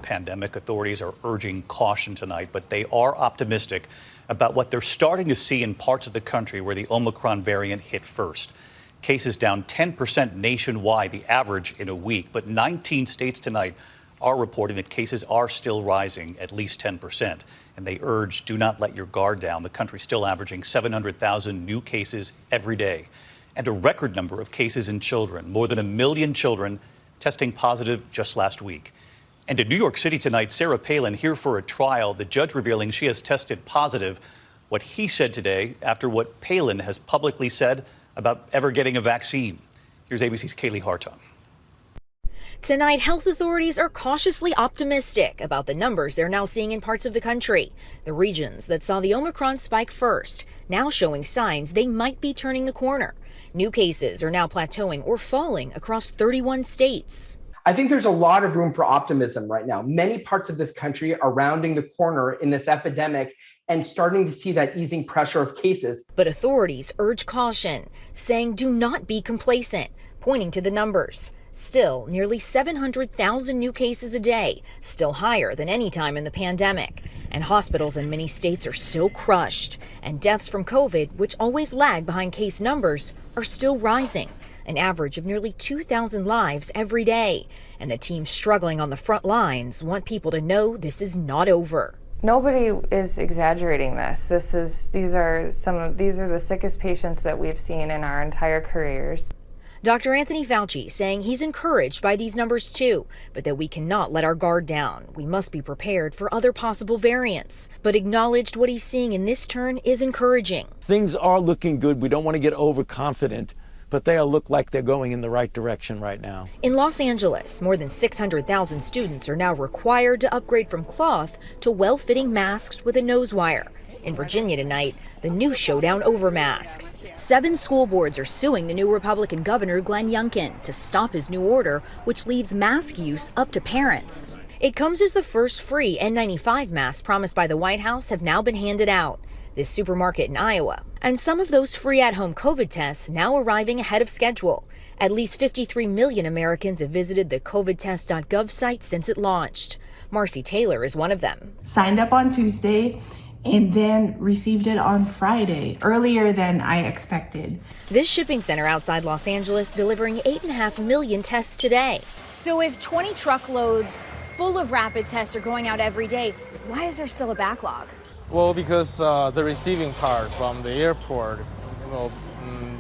pandemic. Authorities are urging caution tonight, but they are optimistic about what they're starting to see in parts of the country where the Omicron variant hit first. Cases down 10% nationwide, the average in a week. But 19 states tonight are reporting that cases are still rising at least 10%. And they urge, do not let your guard down. The country's still averaging 700,000 new cases every day. And a record number of cases in children, more than 1 million children testing positive just last week. And in New York City tonight, Sarah Palin here for a trial, the judge revealing she has tested positive. What he said today after what Palin has publicly said about ever getting a vaccine. Here's ABC's Kaylee Hartung. Tonight, health authorities are cautiously optimistic about the numbers they're now seeing in parts of the country. The regions that saw the Omicron spike first, now showing signs they might be turning the corner. New cases are now plateauing or falling across 31 states. I think there's a lot of room for optimism right now. Many parts of this country are rounding the corner in this epidemic and starting to see that easing pressure of cases. But authorities urge caution, saying do not be complacent, pointing to the numbers. Still, nearly 700,000 new cases a day, still higher than any time in the pandemic. And hospitals in many states are still crushed. And deaths from COVID, which always lag behind case numbers, are still rising. An average of nearly 2,000 lives every day. And the teams struggling on the front lines want people to know this is not over. Nobody is exaggerating this. These are the sickest patients that we've seen in our entire careers. Dr. Anthony Fauci saying he's encouraged by these numbers too, but that we cannot let our guard down. We must be prepared for other possible variants, but acknowledged what he's seeing in this turn is encouraging. Things are looking good. We don't want to get overconfident, but they look like they're going in the right direction right now. In Los Angeles, more than 600,000 students are now required to upgrade from cloth to well-fitting masks with a nose wire. In Virginia tonight, the new showdown over masks. 7 school boards are suing the new Republican governor, Glenn Youngkin, to stop his new order, which leaves mask use up to parents. It comes as the first free N95 masks promised by the White House have now been handed out. This supermarket in Iowa. And some of those free at-home COVID tests now arriving ahead of schedule. At least 53 million Americans have visited the covidtest.gov site since it launched. Marcy Taylor is one of them. Signed up on Tuesday and then received it on Friday, earlier than I expected. This shipping center outside Los Angeles delivering 8.5 million tests today. So if 20 truckloads full of rapid tests are going out every day, why is there still a backlog? Well, because the receiving part from the airport,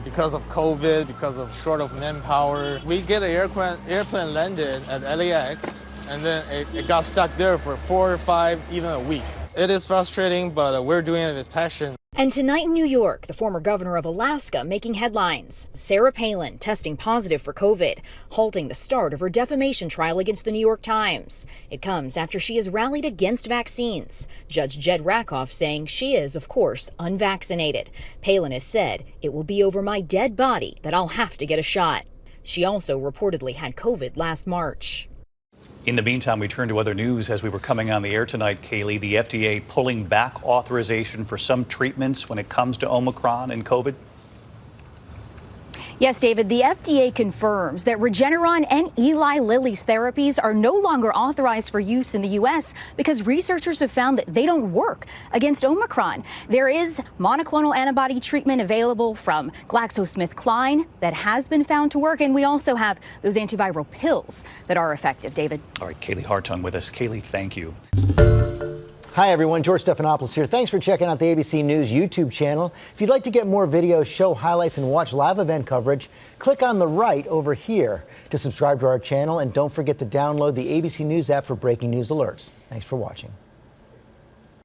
because of COVID, because of short of manpower, we get an airplane landed at LAX, and then it got stuck there for 4 or 5, even a week. It is frustrating, but we're doing it with passion. And tonight in New York, the former governor of Alaska making headlines. Sarah Palin testing positive for COVID, halting the start of her defamation trial against the New York Times. It comes after she has rallied against vaccines. Judge Jed Rakoff saying she is, of course, unvaccinated. Palin has said, it will be over my dead body that I'll have to get a shot. She also reportedly had COVID last March. In the meantime, we turn to other news as we were coming on the air tonight, Kaylee. The FDA pulling back authorization for some treatments when it comes to Omicron and COVID. Yes, David, the FDA confirms that Regeneron and Eli Lilly's therapies are no longer authorized for use in the U.S. because researchers have found that they don't work against Omicron. There is monoclonal antibody treatment available from GlaxoSmithKline that has been found to work, and we also have those antiviral pills that are effective, David. All right, Kaylee Hartung with us. Kaylee, thank you. Hi, everyone. George Stephanopoulos here. Thanks for checking out the ABC News YouTube channel. If you'd like to get more videos, show highlights, and watch live event coverage, click on the right over here to subscribe to our channel. And don't forget to download the ABC News app for breaking news alerts. Thanks for watching.